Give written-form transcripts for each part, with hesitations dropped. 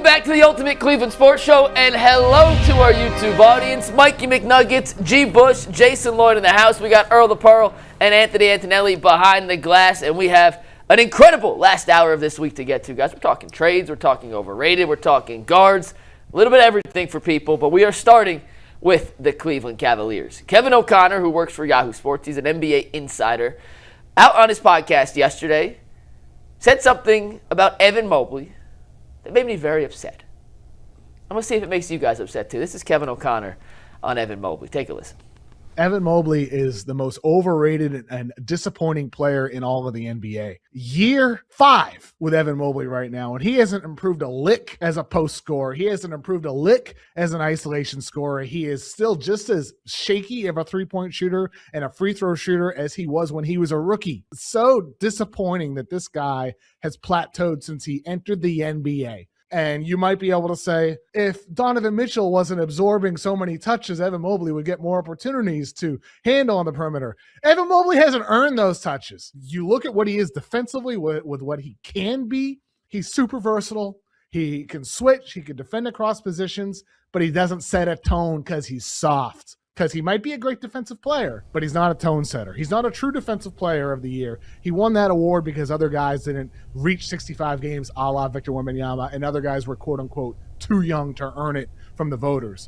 Back to the Ultimate Cleveland Sports Show, and hello to our YouTube audience. Mikey McNuggets, G. Bush, Jason Lloyd in the house. We got Earl the Pearl and Anthony Antonelli behind the glass, and we have an incredible last hour of this week to get to, guys. We're talking trades, we're talking overrated, we're talking guards, a little bit of everything for people, but we are starting with the Cleveland Cavaliers. Kevin O'Connor, who works for Yahoo Sports, he's an NBA insider, out on his podcast yesterday, said something about Evan Mobley that made me very upset. I'm going to see if it makes you guys upset too. This is Kevin O'Connor on Evan Mobley. Take a listen. Evan Mobley is the most overrated and disappointing player in all of the NBA. Year 5 with Evan Mobley right now, and he hasn't improved a lick as a post scorer. He hasn't improved a lick as an isolation scorer. He is still just as shaky of a three-point shooter and a free throw shooter as he was when he was a rookie. It's so disappointing that this guy has plateaued since he entered the NBA. And you might be able to say, if Donovan Mitchell wasn't absorbing so many touches, Evan Mobley would get more opportunities to handle on the perimeter. Evan Mobley hasn't earned those touches. You look at what he is defensively with what he can be. He's super versatile. He can switch. He can defend across positions, but he doesn't set a tone because he's soft. Because he might be a great defensive player, but he's not a tone setter. He's not a true defensive player of the year. He won that award because other guys didn't reach 65 games a la Victor Wembanyama, and other guys were, quote-unquote, too young to earn it from the voters.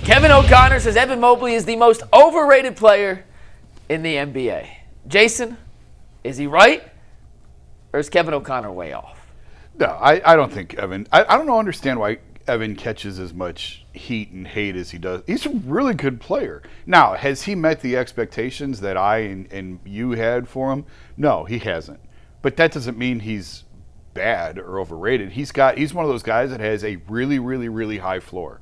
Kevin O'Connor says Evan Mobley is the most overrated player in the NBA. Jason, is he right, or is Kevin O'Connor way off? No, I don't think Evan. I don't understand why Evan catches as much heat and hate as he does. He's a really good player. Now, has he met the expectations that I and you had for him? No, he hasn't. But that doesn't mean he's bad or overrated. He's one of those guys that has a really, really, really high floor.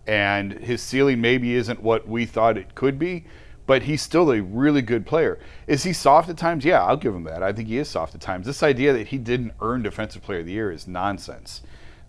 And his ceiling maybe isn't what we thought it could be, but he's still a really good player. Is he soft at times? Yeah, I'll give him that. I think he is soft at times. This idea that he didn't earn Defensive Player of the Year is nonsense.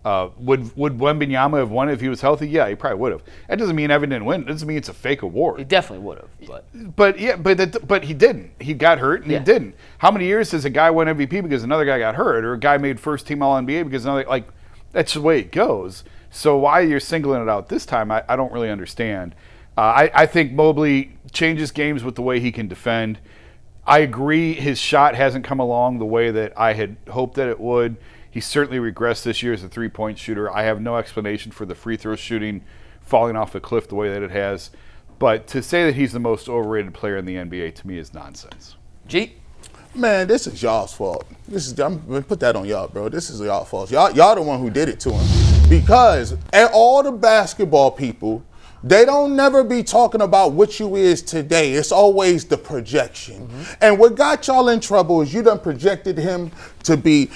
Would Wembanyama have won it if he was healthy? Yeah, he probably would have. That doesn't mean Evan didn't win. It doesn't mean it's a fake award. He definitely would have. But he didn't. He got hurt and he didn't. How many years has a guy won MVP because another guy got hurt, or a guy made first team All NBA because another, that's the way it goes. So why you're singling it out this time, I don't really understand. I think Mobley changes games with the way he can defend. I agree his shot hasn't come along the way that I had hoped that it would. He certainly regressed this year as a three-point shooter. I have no explanation for the free throw shooting falling off a cliff the way that it has. But to say that he's the most overrated player in the NBA, to me, is nonsense. G? Man, this is y'all's fault. I'm going to put that on y'all, bro. This is y'all's fault. Y'all the one who did it to him. Because all the basketball people, they don't never be talking about what you is today. It's always the projection. Mm-hmm. And what got y'all in trouble is you done projected him to be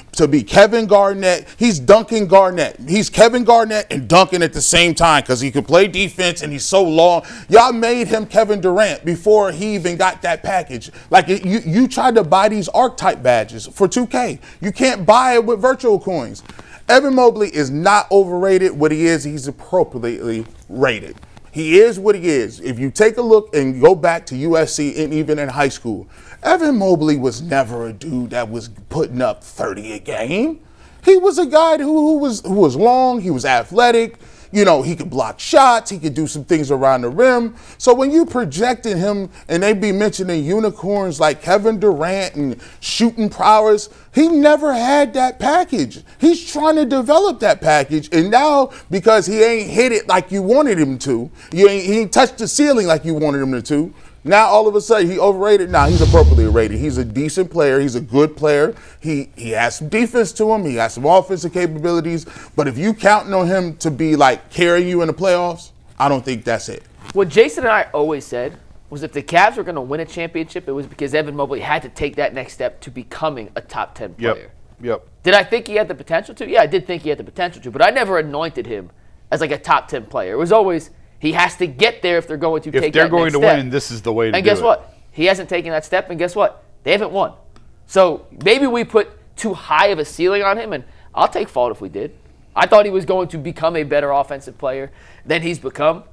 Kevin Garnett. He's Duncan Garnett. He's Kevin Garnett and Duncan at the same time because he could play defense and he's so long. Y'all made him Kevin Durant before he even got that package. You tried to buy these archetype badges for 2K. You can't buy it with virtual coins. Evan Mobley is not overrated. What he is, he's appropriately rated. He is what he is. If you take a look and go back to USC and even in high school, Evan Mobley was never a dude that was putting up 30 a game. He was a guy who was long, he was athletic, he could block shots, he could do some things around the rim. So when you projected him and they be mentioning unicorns like Kevin Durant and shooting prowess, he never had that package. He's trying to develop that package, and now because he ain't hit it like you wanted him to, he ain't touched the ceiling like you wanted him to, now all of a sudden he overrated. Now he's appropriately rated. He's a decent player. He's a good player. He has some defense to him. He has some offensive capabilities. But if you counting on him to be carrying you in the playoffs, I don't think that's it. What Jason and I always said was if the Cavs were going to win a championship, it was because Evan Mobley had to take that next step to becoming a top 10 player. Yep. Did I think he had the potential to? Yeah, I did think he had the potential to, but I never anointed him as a top 10 player. It was always he has to get there if they're going to take that next step. If they're going to win, this is the way to do it. And guess what? He hasn't taken that step, and guess what? They haven't won. So maybe we put too high of a ceiling on him, and I'll take fault if we did. I thought he was going to become a better offensive player than he's become.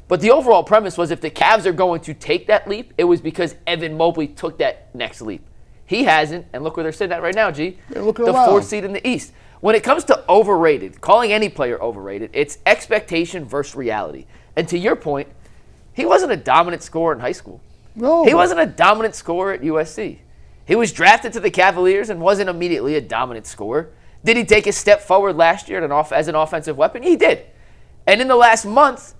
But the overall premise was if the Cavs are going to take that leap, it was because Evan Mobley took that next leap. He hasn't, and look where they're sitting at right now, G. Yeah, look at the fourth seed in the East. When it comes to overrated, calling any player overrated, it's expectation versus reality. And to your point, he wasn't a dominant scorer in high school. No. He wasn't a dominant scorer at USC. He was drafted to the Cavaliers and wasn't immediately a dominant scorer. Did he take a step forward last year as an offensive weapon? He did. And in the last month,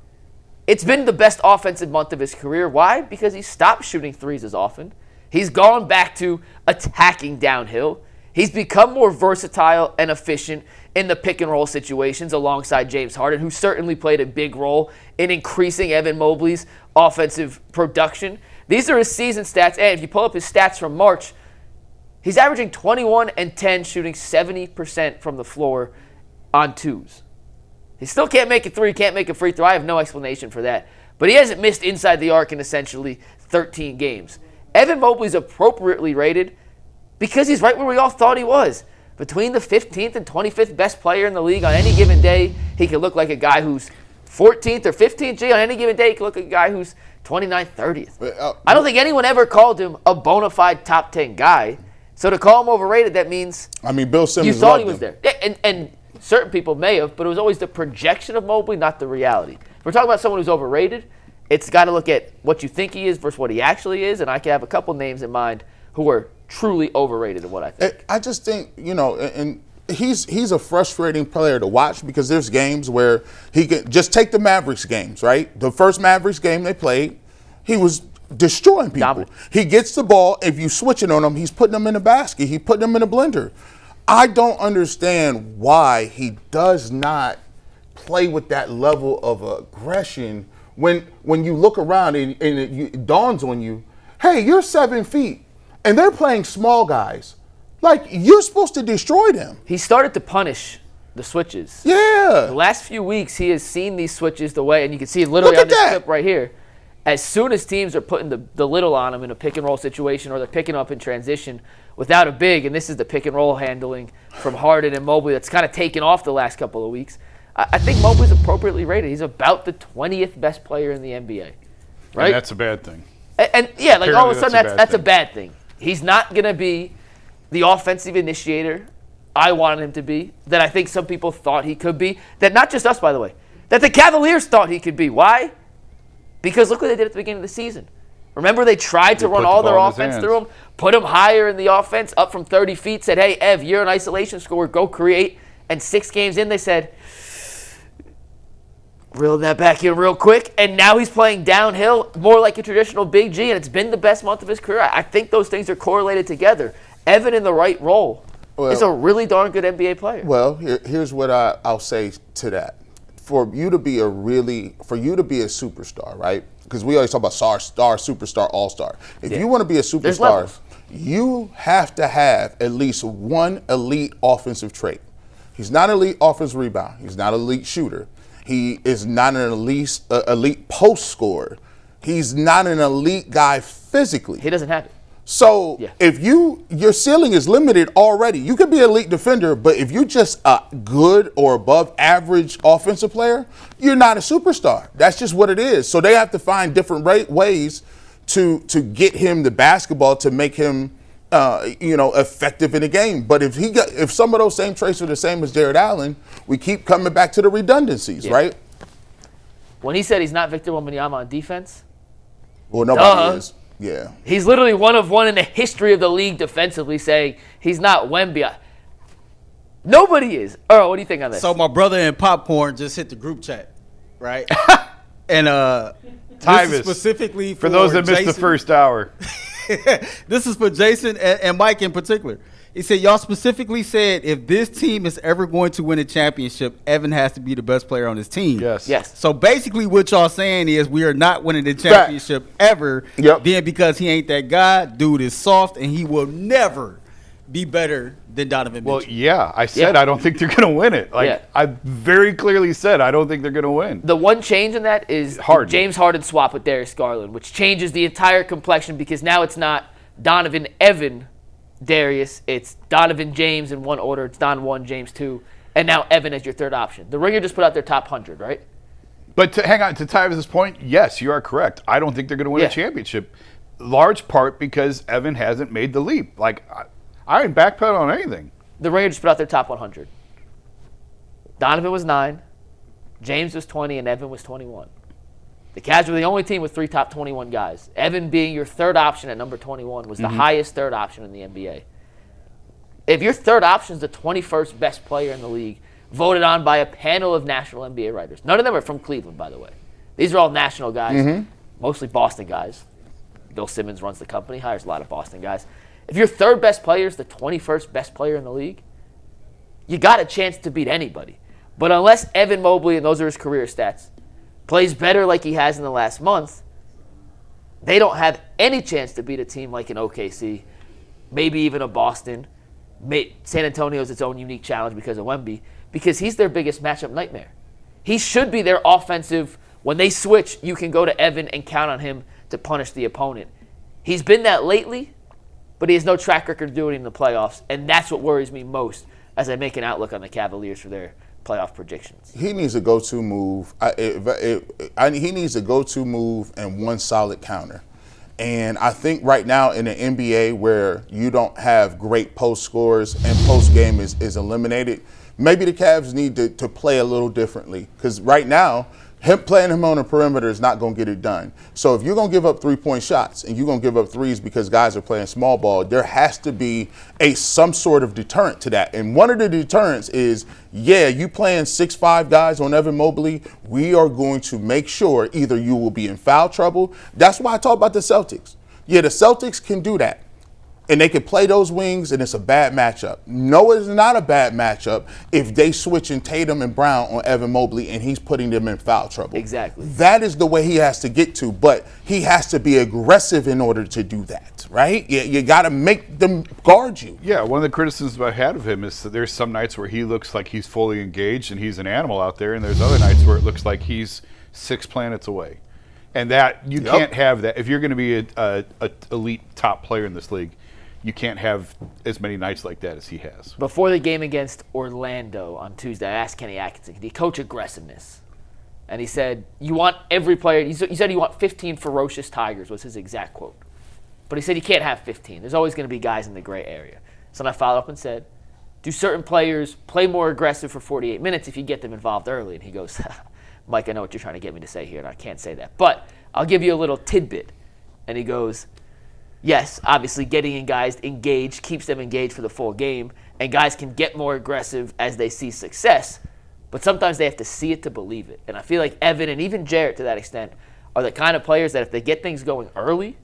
it's been the best offensive month of his career. Why? Because he stopped shooting threes as often. He's gone back to attacking downhill. He's become more versatile and efficient in the pick and roll situations alongside James Harden, who certainly played a big role in increasing Evan Mobley's offensive production. These are his season stats, and if you pull up his stats from March, he's averaging 21 and 10, shooting 70% from the floor on twos. He still can't make a three, can't make a free throw. I have no explanation for that. But he hasn't missed inside the arc in essentially 13 games. Evan Mobley's appropriately rated because he's right where we all thought he was. Between the 15th and 25th best player in the league on any given day, he could look like a guy who's 14th or 15th. On any given day, he could look like a guy who's 29th, 30th. I don't think anyone ever called him a bona fide top 10 guy. So to call him overrated, that means Bill Simmons you thought he was him. there. Yeah, and certain people may have, but it was always the projection of Mobley, not the reality. If we're talking about someone who's overrated, it's got to look at what you think he is versus what he actually is, and I can have a couple names in mind who are truly overrated in what I think. I just think, and he's a frustrating player to watch because there's games where he can just take the Mavericks games, right? The first Mavericks game they played, he was destroying people. Dominant. He gets the ball. If you switch it on him, he's putting them in a basket. He putting them in a blender. I don't understand why he does not play with that level of aggression when you look around and it dawns on you, hey, you're 7 feet and they're playing small guys. Like, you're supposed to destroy them. He started to punish the switches. Yeah. The last few weeks, he has seen these switches the way, and you can see it literally on this clip right here. As soon as teams are putting the little on him in a pick and roll situation or they're picking up in transition without a big, and this is the pick and roll handling from Harden and Mobley that's kind of taken off the last couple of weeks, I think Mobley's appropriately rated. He's about the 20th best player in the NBA. Right? And that's a bad thing. And yeah, like all of a sudden that's a thing. bad thing. He's not going to be the offensive initiator I wanted him to be, that I think some people thought he could be, that not just us, by the way, that the Cavaliers thought he could be. Why? Because look what they did at the beginning of the season. Remember, they tried to run all their offense through him, put him higher in the offense, up from 30 feet, said, hey, Ev, you're an isolation scorer, go create. And 6 games in, they said, reel that back in real quick. And now he's playing downhill, more like a traditional Big G, and it's been the best month of his career. I think those things are correlated together. Evan in the right role is a really darn good NBA player. Well, here's what I'll say to that. For you to be a superstar, right? Because we always talk about star, superstar, all-star. If you want to be a superstar, you have to have at least one elite offensive trait. He's not an elite offensive rebound. He's not an elite shooter. He is not an elite post scorer. He's not an elite guy physically. He doesn't have it. So if your ceiling is limited already, you could be an elite defender, but if you're just a good or above average offensive player, you're not a superstar. That's just what it is. So they have to find different ways to get him the basketball to make him effective in the game. But if some of those same traits are the same as Jared Allen, we keep coming back to the redundancies, right? When he said he's not Victor Wembanyama on defense, well, nobody is. Yeah. He's literally one of one in the history of the league defensively saying he's not Wemby. Nobody is. Earl, what do you think on this? So my brother and Popcorn just hit the group chat, right? And Tyvis, specifically for those that missed the first hour. This is for Jason and Mike in particular. He said, y'all specifically said if this team is ever going to win a championship, Evan has to be the best player on his team. Yes. So basically what y'all saying is we are not winning the championship ever. Yep. Then because he ain't that guy, dude is soft, and he will never be better than Donovan Mitchell. Well, yeah, I said I don't think they're going to win it. I very clearly said I don't think they're going to win. The one change in that is Harden. James Harden swap with Darius Garland, which changes the entire complexion because now it's not Donovan, Evan, Darius, it's Donovan, James in one order. It's Don 1, James 2, and now Evan as your third option. The Ringer just put out their top 100, right? But hang on, to Tyvis' point, yes, you are correct. I don't think they're going to win a championship. Large part because Evan hasn't made the leap. Like, I ain't backpedal on anything. The Ringer just put out their top 100. Donovan was 9, James was 20, and Evan was 21. The Cavs were the only team with 3 top 21 guys. Evan being your third option at number 21 was the highest third option in the NBA. If your third option is the 21st best player in the league, voted on by a panel of national NBA writers. None of them are from Cleveland, by the way. These are all national guys, mostly Boston guys. Bill Simmons runs the company, hires a lot of Boston guys. If your third best player is the 21st best player in the league, you got a chance to beat anybody. But unless Evan Mobley, and those are his career stats, plays better like he has in the last month, they don't have any chance to beat a team like an OKC, maybe even a Boston. San Antonio is its own unique challenge because of Wemby, because he's their biggest matchup nightmare. He should be their offensive. When they switch, you can go to Evan and count on him to punish the opponent. He's been that lately, but he has no track record doing it in the playoffs, and that's what worries me most as I make an outlook on the Cavaliers for their playoff predictions. He needs a go-to move. He needs a go-to move and one solid counter. And I think right now in the NBA where you don't have great post scores and post game is eliminated, maybe the Cavs need to play a little differently. Because right now, playing him on the perimeter is not going to get it done. So if you're going to give up 3-point shots and you're going to give up threes because guys are playing small ball, there has to be some sort of deterrent to that. And one of the deterrents is, you playing 6'5" guys on Evan Mobley, we are going to make sure either you will be in foul trouble. That's why I talk about the Celtics. Yeah, the Celtics can do that. And they can play those wings, and it's a bad matchup. No, it's not a bad matchup if they switch in Tatum and Brown on Evan Mobley and he's putting them in foul trouble. Exactly. That is the way he has to get to, but he has to be aggressive in order to do that, right? You got to make them guard you. Yeah, one of the criticisms I had of him is that there's some nights where he looks like he's fully engaged and he's an animal out there, and there's other nights where it looks like he's 6 planets away. And that you can't have that. If you're going to be a elite top player in this league, you can't have as many nights like that as he has. Before the game against Orlando on Tuesday, I asked Kenny Atkinson, can he coach aggressiveness? And he said, you want every player, he said you want 15 ferocious Tigers, was his exact quote. But he said you can't have 15. There's always going to be guys in the gray area. So I followed up and said, do certain players play more aggressive for 48 minutes if you get them involved early? And he goes, Mike, I know what you're trying to get me to say here, and I can't say that. But I'll give you a little tidbit. And he goes, yes, obviously getting guys engaged keeps them engaged for the full game, and guys can get more aggressive as they see success, but sometimes they have to see it to believe it. And I feel like Evan and even Jarrett to that extent are the kind of players that if they get things going early,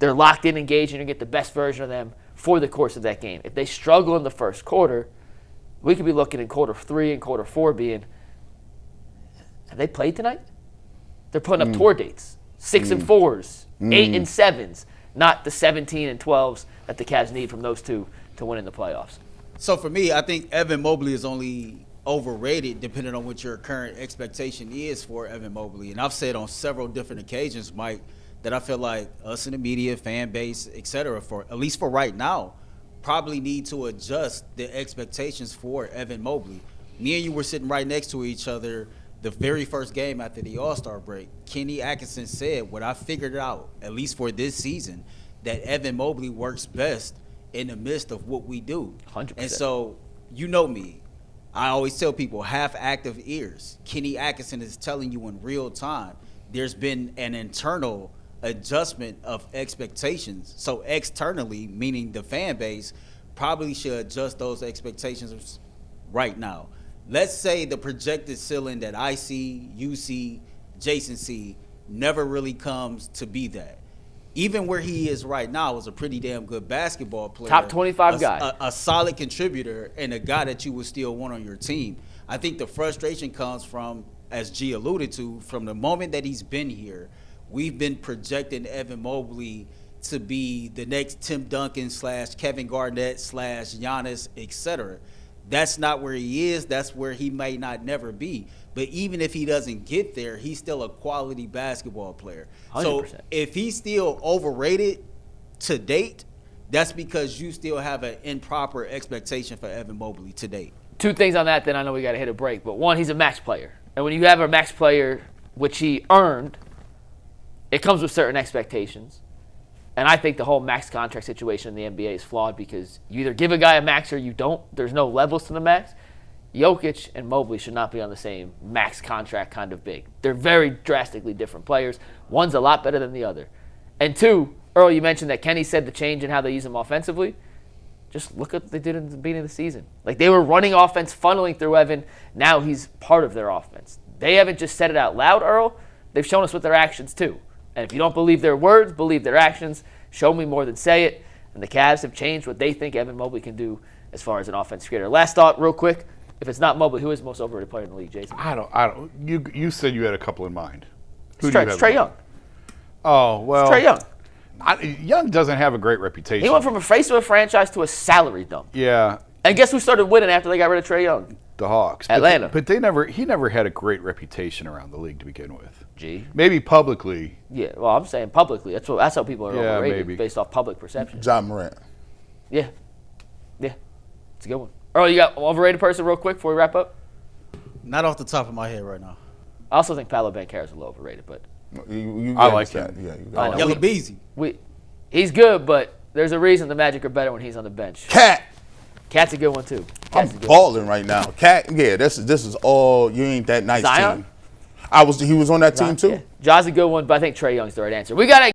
they're locked in, engaged, and you get the best version of them for the course of that game. If they struggle in the first quarter, we could be looking in quarter 3 and quarter 4 being, have they played tonight? They're putting up tour dates, 6 and 4s, 8 and 7s. Not the 17 and 12s that the Cavs need from those two to win in the playoffs. So for me, I think Evan Mobley is only overrated depending on what your current expectation is for Evan Mobley. And I've said on several different occasions, Mike, that I feel like us in the media, fan base, et cetera, for at least for right now, probably need to adjust the expectations for Evan Mobley. Me and you were sitting right next to each other the very first game after the All-Star break. Kenny Atkinson said, what I figured out, at least for this season, that Evan Mobley works best in the midst of what we do. 100%. And so, you know me. I always tell people, have active ears. Kenny Atkinson is telling you in real time there's been an internal adjustment of expectations. So externally, meaning the fan base, probably should adjust those expectations right now. Let's say the projected ceiling that I see, you see, Jason see, never really comes to be that. Even where he is right now is a pretty damn good basketball player. Top 25 guy. A solid contributor and a guy that you would still want on your team. I think the frustration comes from, as G alluded to, from the moment that he's been here, we've been projecting Evan Mobley to be the next Tim Duncan / Kevin Garnett / Giannis, etc. That's not where he is. That's where he may not never be. But even if he doesn't get there, he's still a quality basketball player. 100%. So if he's still overrated to date, that's because you still have an improper expectation for Evan Mobley to date. 2 things on that, then I know we got to hit a break. But 1, he's a max player. And when you have a max player, which he earned, it comes with certain expectations. And I think the whole max contract situation in the NBA is flawed because you either give a guy a max or you don't. There's no levels to the max. Jokic and Mobley should not be on the same max contract kind of big. They're very drastically different players. One's a lot better than the other. And two, Earl, you mentioned that Kenny said the change in how they use him offensively. Just look at what they did in the beginning of the season. Like, they were running offense, funneling through Evan. Now he's part of their offense. They haven't just said it out loud, Earl. They've shown us with their actions, too. And if you don't believe their words, believe their actions. Show me more than say it. And the Cavs have changed what they think Evan Mobley can do as far as an offense creator. Last thought, real quick. If it's not Mobley, who is the most overrated player in the league, Jason? I don't. You said you had a couple in mind. Who It's Trae Young. Oh, well. Trae Young. Young doesn't have a great reputation. He went from a face of a franchise to a salary dump. Yeah. And guess who started winning after they got rid of Trae Young? The Hawks. Atlanta. But he never had a great reputation around the league to begin with. Gee. Maybe publicly. Yeah, well, I'm saying publicly. That's how people are overrated, maybe. based off public perception. John Morant. Yeah. It's a good one. Earl, you got an overrated person real quick before we wrap up? Not off the top of my head right now. I also think Paolo Banchero is a little overrated, but I like him. Yeah, you I know. Yellow Beezy. He's good, but there's a reason the Magic are better when he's on the bench. Cat. Cat's a good one, too. I'm balling right now. Cat, yeah, this is all, you ain't that nice Zion? team. He was on that team too? Yeah. Ja's a good one, but I think Trae Young's the right answer. We got a